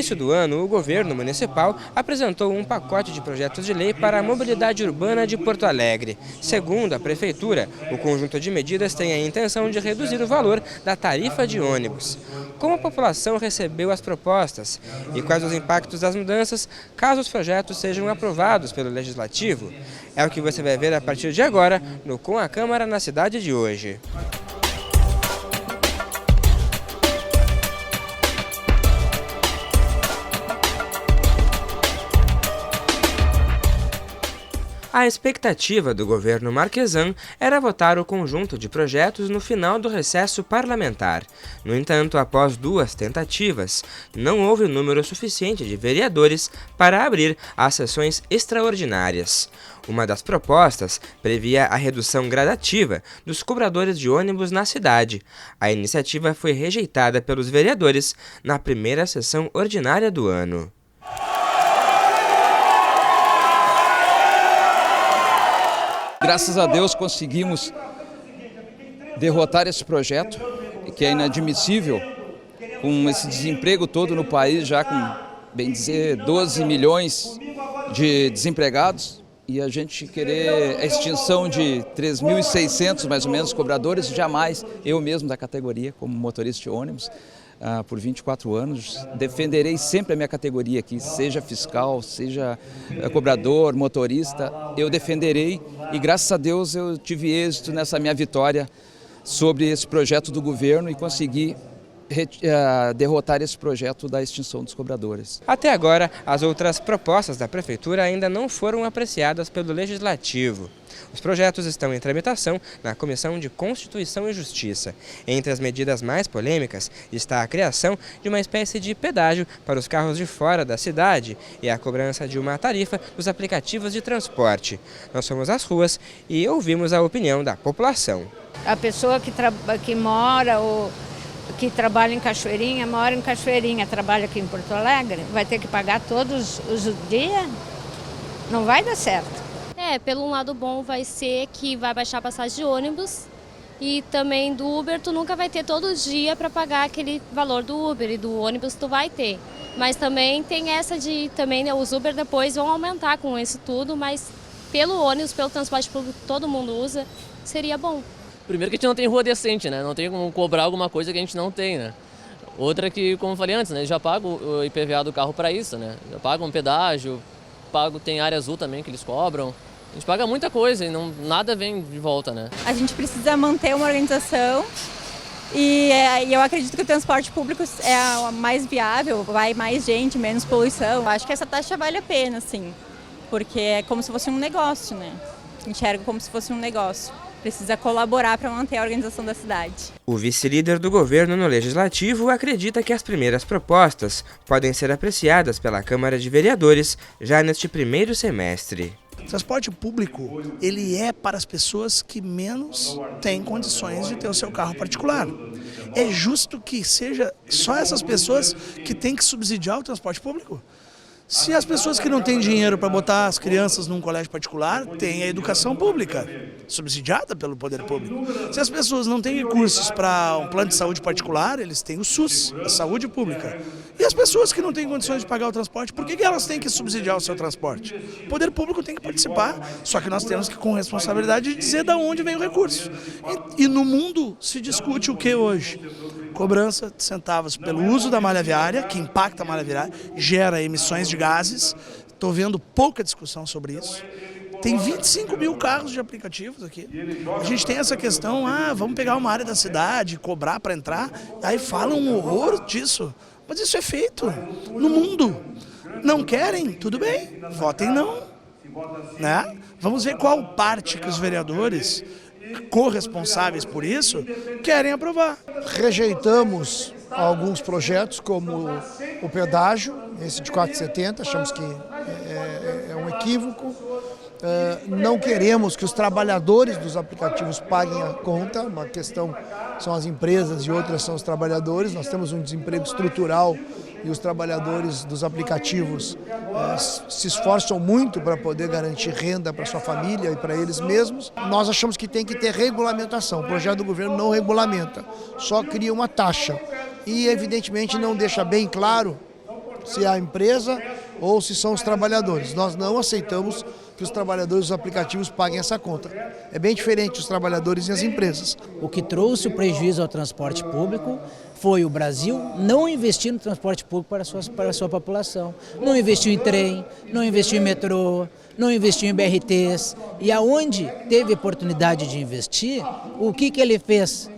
início do ano, o governo municipal apresentou um pacote de projetos de lei para a mobilidade urbana de Porto Alegre. Segundo a prefeitura, o conjunto de medidas tem a intenção de reduzir o valor da tarifa de ônibus. Como a população recebeu as propostas e quais os impactos das mudanças caso os projetos sejam aprovados pelo Legislativo? É o que você vai ver a partir de agora no Com a Câmara na cidade de hoje. A expectativa do governo Marquesan era votar o conjunto de projetos no final do recesso parlamentar. No entanto, após 2 tentativas, não houve número suficiente de vereadores para abrir as sessões extraordinárias. Uma das propostas previa a redução gradativa dos cobradores de ônibus na cidade. A iniciativa foi rejeitada pelos vereadores na primeira sessão ordinária do ano. Graças a Deus conseguimos derrotar esse projeto, que é inadmissível, com esse desemprego todo no país, já com, bem dizer, 12 milhões de desempregados, e a gente querer a extinção de 3.600 mais ou menos cobradores, jamais, eu mesmo da categoria, como motorista de ônibus, por 24 anos, defenderei sempre a minha categoria aqui, seja fiscal, seja cobrador, motorista, eu defenderei e graças a Deus eu tive êxito nessa minha vitória sobre esse projeto do governo e consegui derrotar esse projeto da extinção dos cobradores. Até agora, as outras propostas da Prefeitura ainda não foram apreciadas pelo Legislativo. Os projetos estão em tramitação na Comissão de Constituição e Justiça. Entre as medidas mais polêmicas está a criação de uma espécie de pedágio para os carros de fora da cidade e a cobrança de uma tarifa dos aplicativos de transporte. Nós fomos às ruas e ouvimos a opinião da população. A pessoa que mora ou que trabalha em Cachoeirinha, mora em Cachoeirinha, trabalha aqui em Porto Alegre, vai ter que pagar todos os dias? Não vai dar certo. Pelo um lado bom vai ser que vai baixar a passagem de ônibus e também do Uber tu nunca vai ter todo dia para pagar aquele valor do Uber e do ônibus tu vai ter. Mas também tem essa de, também os Uber depois vão aumentar com isso tudo, mas pelo ônibus, pelo transporte público que todo mundo usa, seria bom. Primeiro que a gente não tem rua decente, né? Não tem como cobrar alguma coisa que a gente não tem, né? Outra que, como eu falei antes, né? Já pago o IPVA do carro para isso, né? Já pago um pedágio, tem área azul também que eles cobram. A gente paga muita coisa e nada vem de volta, né? A gente precisa manter uma organização e eu acredito que o transporte público é mais viável, vai mais gente, menos poluição. Eu acho que essa taxa vale a pena, sim, porque é como se fosse um negócio, né? Enxergo como se fosse um negócio. Precisa colaborar para manter a organização da cidade. O vice-líder do governo no Legislativo acredita que as primeiras propostas podem ser apreciadas pela Câmara de Vereadores já neste primeiro semestre. O transporte público, ele é para as pessoas que menos têm condições de ter o seu carro particular. É justo que seja só essas pessoas que têm que subsidiar o transporte público? Se as pessoas que não têm dinheiro para botar as crianças num colégio particular, têm a educação pública, subsidiada pelo poder público. Se as pessoas não têm recursos para um plano de saúde particular, eles têm o SUS, a saúde pública. E as pessoas que não têm condições de pagar o transporte, por que elas têm que subsidiar o seu transporte? O poder público tem que participar, só que nós temos que, com responsabilidade, dizer de onde vem o recurso. E no mundo se discute o que hoje? Cobrança de centavos pelo uso da malha viária, que impacta a malha viária, gera emissões de gases. Estou vendo pouca discussão sobre isso. Tem 25 mil carros de aplicativos aqui. A gente tem essa questão, vamos pegar uma área da cidade, cobrar para entrar, aí falam um horror disso. Mas isso é feito no mundo. Não querem? Tudo bem, votem não. Né? Vamos ver qual parte que os vereadores corresponsáveis por isso querem aprovar. Rejeitamos alguns projetos, como o pedágio, esse de 4,70, achamos que é um equívoco. Não queremos que os trabalhadores dos aplicativos paguem a conta, uma questão são as empresas e outras são os trabalhadores. Nós temos um desemprego estrutural e os trabalhadores dos aplicativos se esforçam muito para poder garantir renda para sua família e para eles mesmos. Nós achamos que tem que ter regulamentação. O projeto do governo não regulamenta, só cria uma taxa e evidentemente não deixa bem claro se é a empresa ou se são os trabalhadores. Nós não aceitamos que os trabalhadores dos aplicativos paguem essa conta. É bem diferente os trabalhadores e as empresas. O que trouxe o prejuízo ao transporte público foi o Brasil não investir no transporte público para a sua população. Não investiu em trem, não investiu em metrô, não investiu em BRTs. E aonde teve oportunidade de investir, o que ele fez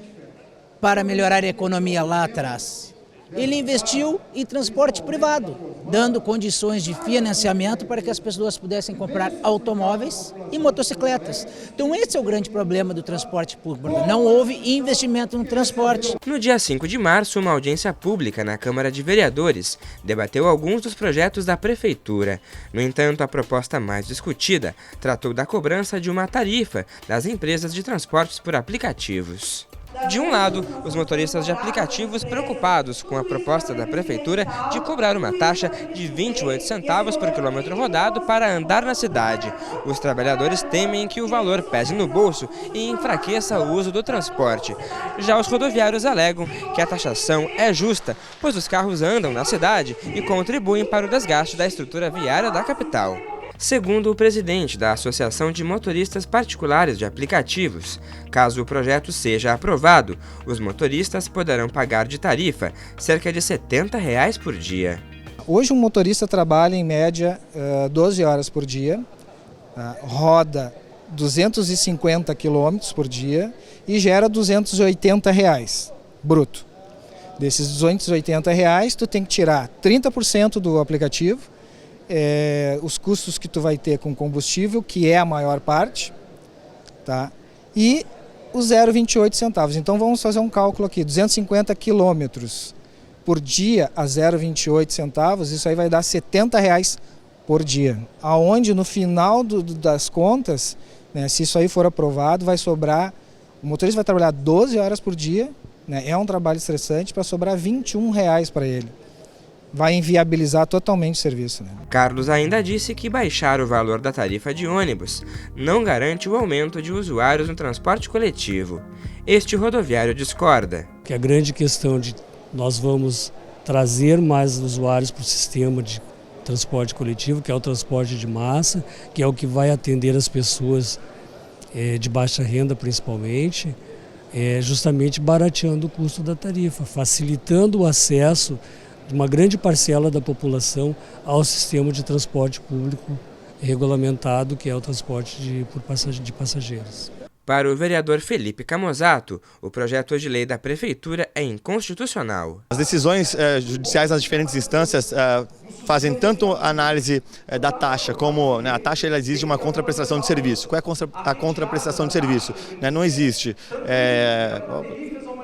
para melhorar a economia lá atrás? Ele investiu em transporte privado, dando condições de financiamento para que as pessoas pudessem comprar automóveis e motocicletas. Então esse é o grande problema do transporte público. Não houve investimento no transporte. No dia 5 de março, uma audiência pública na Câmara de Vereadores debateu alguns dos projetos da Prefeitura. No entanto, a proposta mais discutida tratou da cobrança de uma tarifa das empresas de transportes por aplicativos. De um lado, os motoristas de aplicativos preocupados com a proposta da Prefeitura de cobrar uma taxa de 28 centavos por quilômetro rodado para andar na cidade. Os trabalhadores temem que o valor pese no bolso e enfraqueça o uso do transporte. Já os rodoviários alegam que a taxação é justa, pois os carros andam na cidade e contribuem para o desgaste da estrutura viária da capital. Segundo o presidente da Associação de Motoristas Particulares de Aplicativos, caso o projeto seja aprovado, os motoristas poderão pagar de tarifa cerca de R$ 70 por dia. Hoje um motorista trabalha em média 12 horas por dia, roda 250 quilômetros por dia e gera R$ 280 bruto. Desses R$ 280, tu tem que tirar 30% do aplicativo, os custos que tu vai ter com combustível, que é a maior parte, tá? E os 0,28 centavos. Então vamos fazer um cálculo aqui, 250 quilômetros por dia a 0,28 centavos, isso aí vai dar R$ 70 por dia. Aonde no final das contas, né, se isso aí for aprovado, vai sobrar, o motorista vai trabalhar 12 horas por dia, né, é um trabalho estressante, para sobrar R$ 21 para ele. Vai inviabilizar totalmente o serviço, né? Carlos ainda disse que baixar o valor da tarifa de ônibus não garante o aumento de usuários no transporte coletivo. Este rodoviário discorda. Que a grande questão de nós vamos trazer mais usuários para o sistema de transporte coletivo, que é o transporte de massa, que é o que vai atender as pessoas de baixa renda principalmente, justamente barateando o custo da tarifa, facilitando o acesso de uma grande parcela da população ao sistema de transporte público regulamentado, que é o transporte de passageiros. Para o vereador Felipe Camozzato, o projeto de lei da Prefeitura é inconstitucional. As decisões judiciais nas diferentes instâncias fazem tanto análise da taxa, como a taxa ela exige uma contraprestação de serviço. Qual é a contraprestação de serviço? Não existe.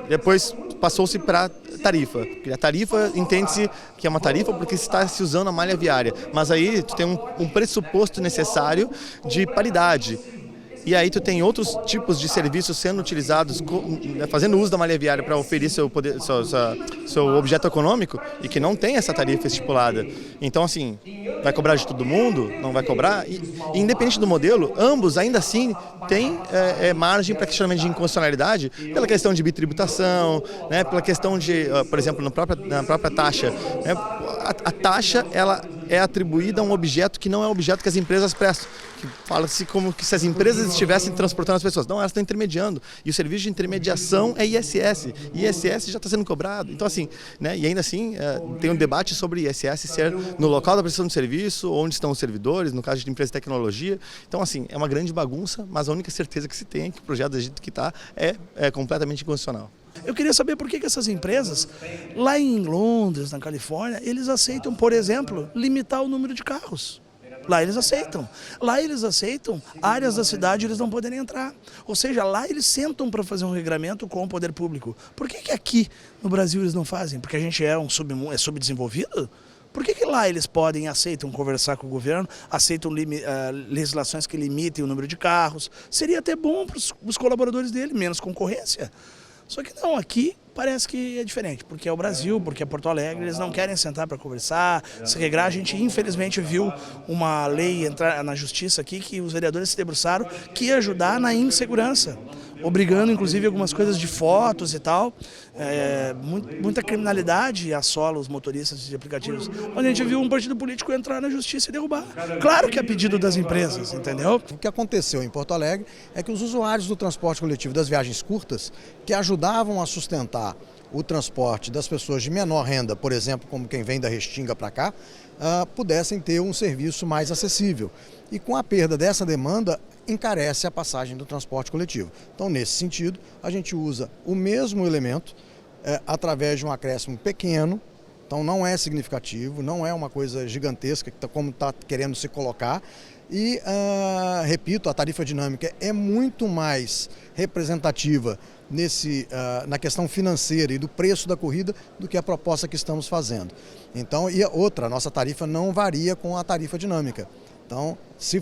Depois passou-se para tarifa. A tarifa entende-se que é uma tarifa porque está se usando a malha viária, mas aí tu tem um pressuposto necessário de paridade. E aí tu tem outros tipos de serviços sendo utilizados, fazendo uso da malha viária para oferir seu objeto econômico e que não tem essa tarifa estipulada. Então assim, vai cobrar de todo mundo? Não vai cobrar? E independente do modelo, ambos ainda assim têm margem para questionamento de inconstitucionalidade pela questão de bitributação, né, pela questão de, por exemplo, na própria taxa. Né, a taxa ela é atribuída a um objeto que não é o objeto que as empresas prestam. Fala-se como que se as empresas estivessem transportando as pessoas. Não, elas estão intermediando. E o serviço de intermediação é ISS. E ISS já está sendo cobrado. Então, assim, né, e ainda assim, tem um debate sobre ISS ser no local da prestação de serviço, onde estão os servidores, no caso de empresa de tecnologia. Então, assim, é uma grande bagunça, mas a única certeza que se tem é que o projeto do jeito que está é completamente inconstitucional. Eu queria saber por que essas empresas, lá em Londres, na Califórnia, eles aceitam, por exemplo, limitar o número de carros. Lá eles aceitam. Lá eles aceitam áreas da cidade eles não poderem entrar. Ou seja, lá eles sentam para fazer um regramento com o poder público. Por que aqui no Brasil eles não fazem? Porque a gente é subdesenvolvido? Por que lá eles podem, aceitam conversar com o governo, aceitam legislações que limitem o número de carros? Seria até bom para os colaboradores dele, menos concorrência. Só que não, aqui parece que é diferente, porque é o Brasil, porque é Porto Alegre, eles não querem sentar para conversar, se regrar. A gente infelizmente viu uma lei entrar na justiça aqui que os vereadores se debruçaram que ia ajudar na insegurança. obrigando inclusive algumas coisas de fotos e tal. Muita criminalidade assola os motoristas de aplicativos. Onde a gente viu um partido político entrar na justiça e derrubar. Claro que é pedido das empresas, entendeu? O que aconteceu em Porto Alegre é que os usuários do transporte coletivo das viagens curtas, que ajudavam a sustentar o transporte das pessoas de menor renda, por exemplo, como quem vem da Restinga para cá, pudessem ter um serviço mais acessível. E com a perda dessa demanda, encarece a passagem do transporte coletivo. Então, nesse sentido, a gente usa o mesmo elemento através de um acréscimo pequeno. Então não é significativo, não é uma coisa gigantesca como está querendo se colocar. E, repito, a tarifa dinâmica é muito mais representativa na questão financeira e do preço da corrida do que a proposta que estamos fazendo. Então, e outra, a nossa tarifa não varia com a tarifa dinâmica. Então, se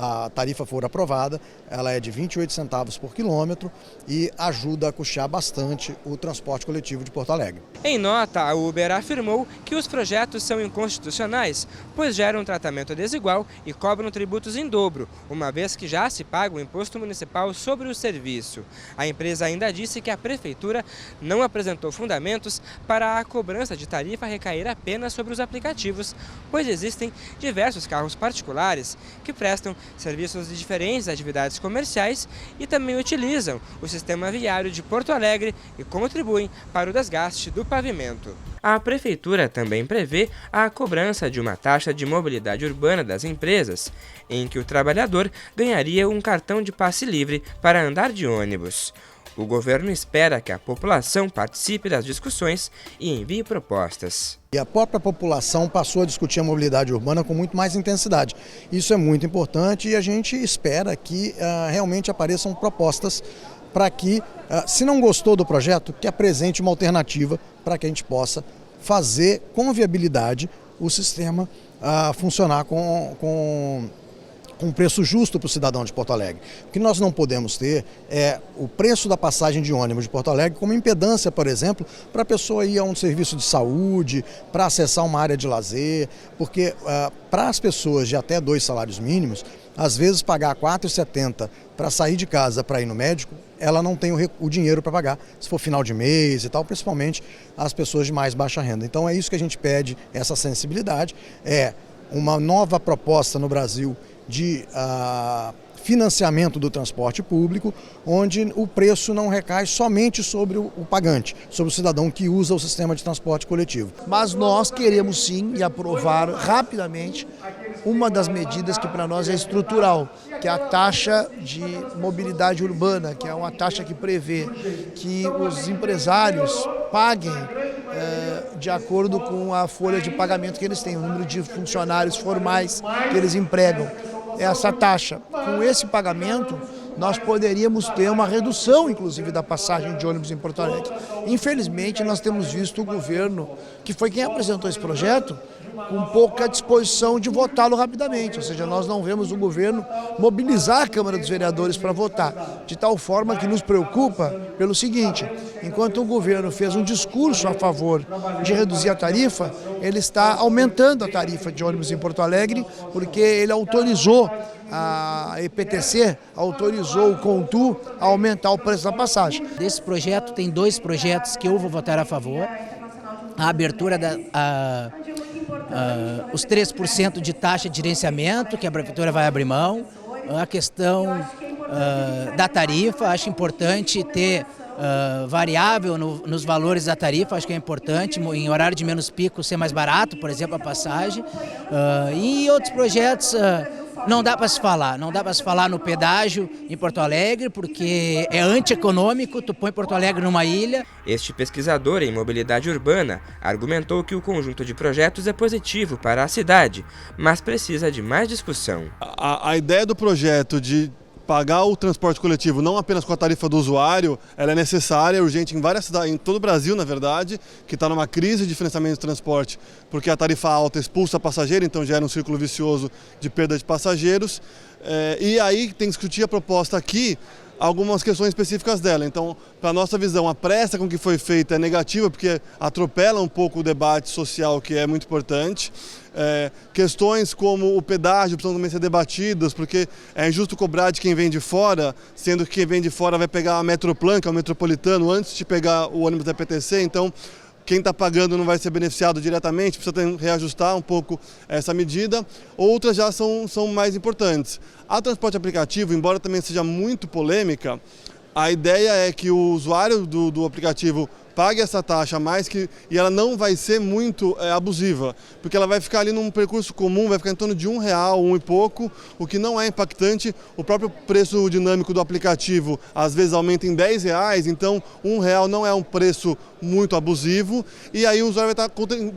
a tarifa for aprovada, ela é de 28 centavos por quilômetro e ajuda a custear bastante o transporte coletivo de Porto Alegre. Em nota, a Uber afirmou que os projetos são inconstitucionais, pois geram um tratamento desigual e cobram tributos em dobro, uma vez que já se paga o imposto municipal sobre o serviço. A empresa ainda disse que a prefeitura não apresentou fundamentos para a cobrança de tarifa recair apenas sobre os aplicativos, pois existem diversos carros particulares que prestam serviços de diferentes atividades comerciais e também utilizam o sistema viário de Porto Alegre e contribuem para o desgaste do pavimento. A Prefeitura também prevê a cobrança de uma taxa de mobilidade urbana das empresas, em que o trabalhador ganharia um cartão de passe livre para andar de ônibus. O governo espera que a população participe das discussões e envie propostas. E a própria população passou a discutir a mobilidade urbana com muito mais intensidade. Isso é muito importante e a gente espera que realmente apareçam propostas para que, se não gostou do projeto, que apresente uma alternativa para que a gente possa fazer com viabilidade o sistema funcionar com um preço justo para o cidadão de Porto Alegre. O que nós não podemos ter é o preço da passagem de ônibus de Porto Alegre como impedância, por exemplo, para a pessoa ir a um serviço de saúde, para acessar uma área de lazer, porque para as pessoas de até 2 salários mínimos, às vezes pagar R$ 4,70 para sair de casa para ir no médico, ela não tem o dinheiro para pagar, se for final de mês e tal, principalmente as pessoas de mais baixa renda. Então é isso que a gente pede, essa sensibilidade, é uma nova proposta no Brasil de financiamento do transporte público, onde o preço não recai somente sobre o pagante, sobre o cidadão que usa o sistema de transporte coletivo. Mas nós queremos sim e aprovar rapidamente uma das medidas que para nós é estrutural, que é a taxa de mobilidade urbana, que é uma taxa que prevê que os empresários paguem de acordo com a folha de pagamento que eles têm, o número de funcionários formais que eles empregam. Essa taxa, com esse pagamento, nós poderíamos ter uma redução, inclusive, da passagem de ônibus em Porto Alegre. Infelizmente, nós temos visto o governo, que foi quem apresentou esse projeto, com pouca disposição de votá-lo rapidamente, ou seja, nós não vemos o governo mobilizar a Câmara dos Vereadores para votar, de tal forma que nos preocupa pelo seguinte: enquanto o governo fez um discurso a favor de reduzir a tarifa, ele está aumentando a tarifa de ônibus em Porto Alegre, porque ele autorizou, a EPTC autorizou o CONTU a aumentar o preço da passagem. Desse projeto, tem 2 projetos que eu vou votar a favor. A abertura os 3% de taxa de gerenciamento, que a Prefeitura vai abrir mão, a questão da tarifa, acho importante ter variável nos valores da tarifa, acho que é importante, em horário de menos pico ser mais barato, por exemplo, a passagem, e outros projetos. Não dá para se falar no pedágio em Porto Alegre, porque é antieconômico, tu põe Porto Alegre numa ilha. Este pesquisador em mobilidade urbana argumentou que o conjunto de projetos é positivo para a cidade, mas precisa de mais discussão. A ideia do projeto de pagar o transporte coletivo não apenas com a tarifa do usuário, ela é necessária, urgente em várias cidades, em todo o Brasil, na verdade, que está numa crise de financiamento de transporte, porque a tarifa alta expulsa passageiro, então gera um círculo vicioso de perda de passageiros. E aí tem que discutir a proposta aqui algumas questões específicas dela. Então, para a nossa visão, a pressa com que foi feita é negativa, porque atropela um pouco o debate social, que é muito importante. Questões como o pedágio precisam também ser debatidas, porque é injusto cobrar de quem vem de fora, sendo que quem vem de fora vai pegar a Metroplan, que é o metropolitano, antes de pegar o ônibus da PTC. Então, quem está pagando não vai ser beneficiado diretamente, precisa reajustar um pouco essa medida. Outras já são mais importantes. A transporte aplicativo, embora também seja muito polêmica, a ideia é que o usuário do aplicativo pague essa taxa a mais e ela não vai ser muito abusiva, porque ela vai ficar ali num percurso comum, vai ficar em torno de R$1, R$1 e pouco, o que não é impactante. O próprio preço dinâmico do aplicativo às vezes aumenta em R$10, então R$1 não é um preço muito abusivo, e aí o usuário vai estar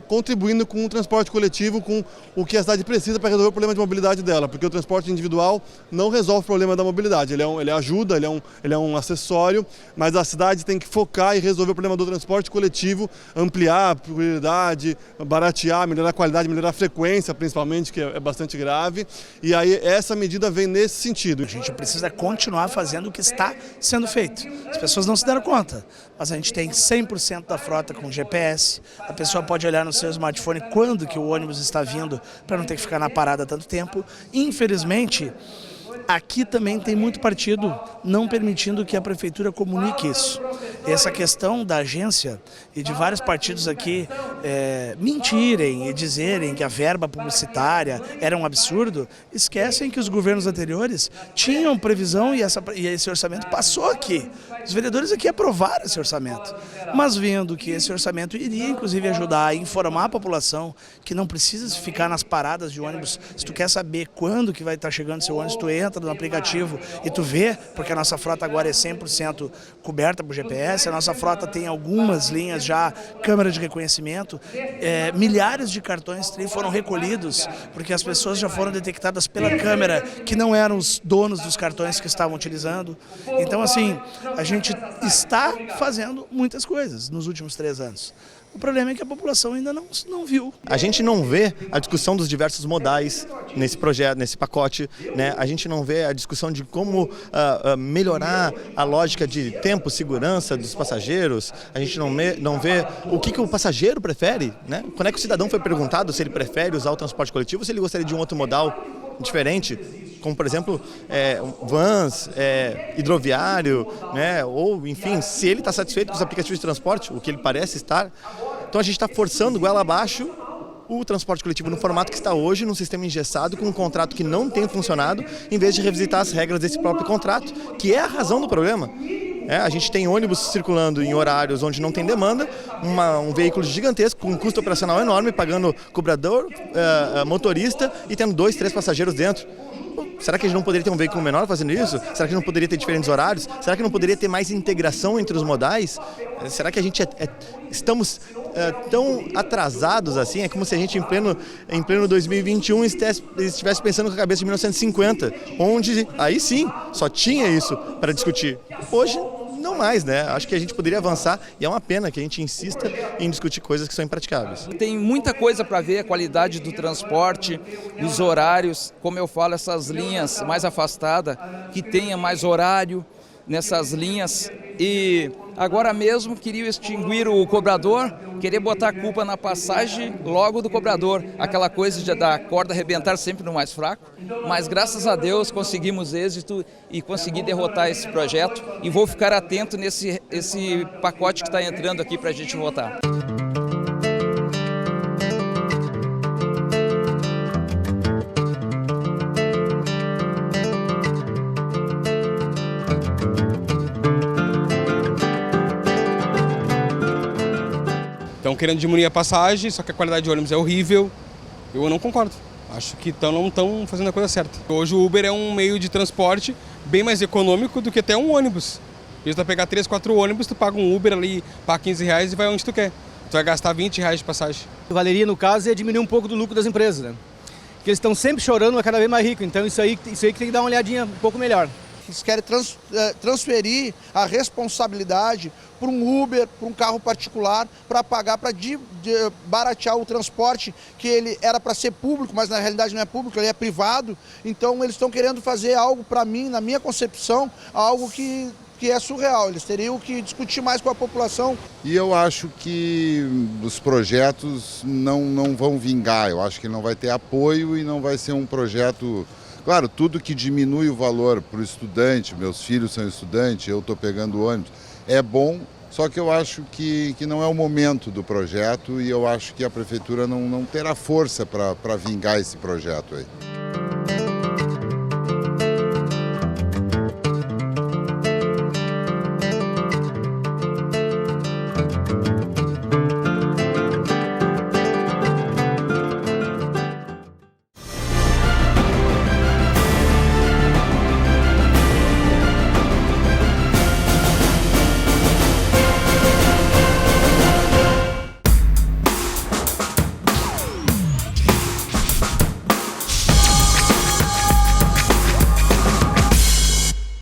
contribuindo com o transporte coletivo, com o que a cidade precisa para resolver o problema de mobilidade dela, porque o transporte individual não resolve o problema da mobilidade, ele ajuda, ele é um acessório, mas a cidade tem que focar e resolver o problema do transporte coletivo, ampliar a prioridade, baratear, melhorar a qualidade, melhorar a frequência, principalmente, que é bastante grave, e aí essa medida vem nesse sentido. A gente precisa continuar fazendo o que está sendo feito. As pessoas não se deram conta, mas a gente tem 100% da frota com GPS, a pessoa pode olhar no seu smartphone quando que o ônibus está vindo, para não ter que ficar na parada tanto tempo. Infelizmente, aqui também tem muito partido não permitindo que a prefeitura comunique isso. Essa questão da agência e de vários partidos aqui mentirem e dizerem que a verba publicitária era um absurdo, esquecem que os governos anteriores tinham previsão e esse orçamento passou aqui. Os vereadores aqui aprovaram esse orçamento, mas vendo que esse orçamento iria inclusive ajudar a informar a população que não precisa ficar nas paradas de ônibus. Se tu quer saber quando que vai estar chegando seu ônibus, tu entra no aplicativo e tu vê, porque a nossa frota agora é 100% coberta por GPS, a nossa frota tem algumas linhas já, câmera de reconhecimento, milhares de cartões TRI foram recolhidos, porque as pessoas já foram detectadas pela câmera que não eram os donos dos cartões que estavam utilizando. Então, assim, a gente está fazendo muitas coisas nos últimos 3 anos. O problema é que a população ainda não viu. A gente não vê a discussão dos diversos modais nesse projeto, nesse pacote, né? A gente não vê a discussão de como melhorar a lógica de tempo, segurança dos passageiros. A gente não vê o que o passageiro prefere, né? Quando é que o cidadão foi perguntado se ele prefere usar o transporte coletivo ou se ele gostaria de um outro modal diferente, como por exemplo vans, hidroviário, né? Ou enfim, se ele está satisfeito com os aplicativos de transporte, o que ele parece estar. Então a gente está forçando goela abaixo o transporte coletivo no formato que está hoje, num sistema engessado, com um contrato que não tem funcionado, em vez de revisitar as regras desse próprio contrato, que é a razão do problema. A gente tem ônibus circulando em horários onde não tem demanda, um veículo gigantesco com um custo operacional enorme, pagando cobrador, motorista e tendo 2, 3 passageiros dentro. Será que a gente não poderia ter um veículo menor fazendo isso? Será que não poderia ter diferentes horários? Será que não poderia ter mais integração entre os modais? Será que a gente estamos tão atrasados assim? É como se a gente em pleno 2021 estivesse pensando com a cabeça de 1950, onde aí sim só tinha isso para discutir. Hoje não mais, né? Acho que a gente poderia avançar e é uma pena que a gente insista em discutir coisas que são impraticáveis. Tem muita coisa para ver, a qualidade do transporte, os horários, como eu falo, essas linhas mais afastadas, que tenha mais horário nessas linhas. E agora mesmo queria extinguir o cobrador, querer botar a culpa na passagem logo do cobrador, aquela coisa da corda arrebentar sempre no mais fraco, mas graças a Deus conseguimos êxito e consegui derrotar esse projeto e vou ficar atento nesse pacote que está entrando aqui para a gente votar. Estão querendo diminuir a passagem, só que a qualidade de ônibus é horrível. Eu não concordo. Acho que não estão fazendo a coisa certa. Hoje o Uber é um meio de transporte bem mais econômico do que até um ônibus. Em vez de pegar 3, 4 ônibus, tu paga um Uber ali, paga R$15 e vai onde tu quer. Tu vai gastar R$20 de passagem. Valeria, no caso, é diminuir um pouco do lucro das empresas, né? Porque eles estão sempre chorando a cada vez mais rico. Então isso aí que tem que dar uma olhadinha um pouco melhor. eles querem transferir a responsabilidade para um Uber, para um carro particular, para pagar, para baratear o transporte, que ele era para ser público, mas na realidade não é público, ele é privado. Então eles estão querendo fazer algo, para mim, na minha concepção, algo que é surreal. Eles teriam que discutir mais com a população. E eu acho que os projetos não vão vingar, eu acho que não vai ter apoio e não vai ser um projeto... Claro, tudo que diminui o valor para o estudante, meus filhos são estudantes, eu estou pegando ônibus, é bom, só que eu acho que não é o momento do projeto e eu acho que a prefeitura não terá força para vingar esse projeto aí.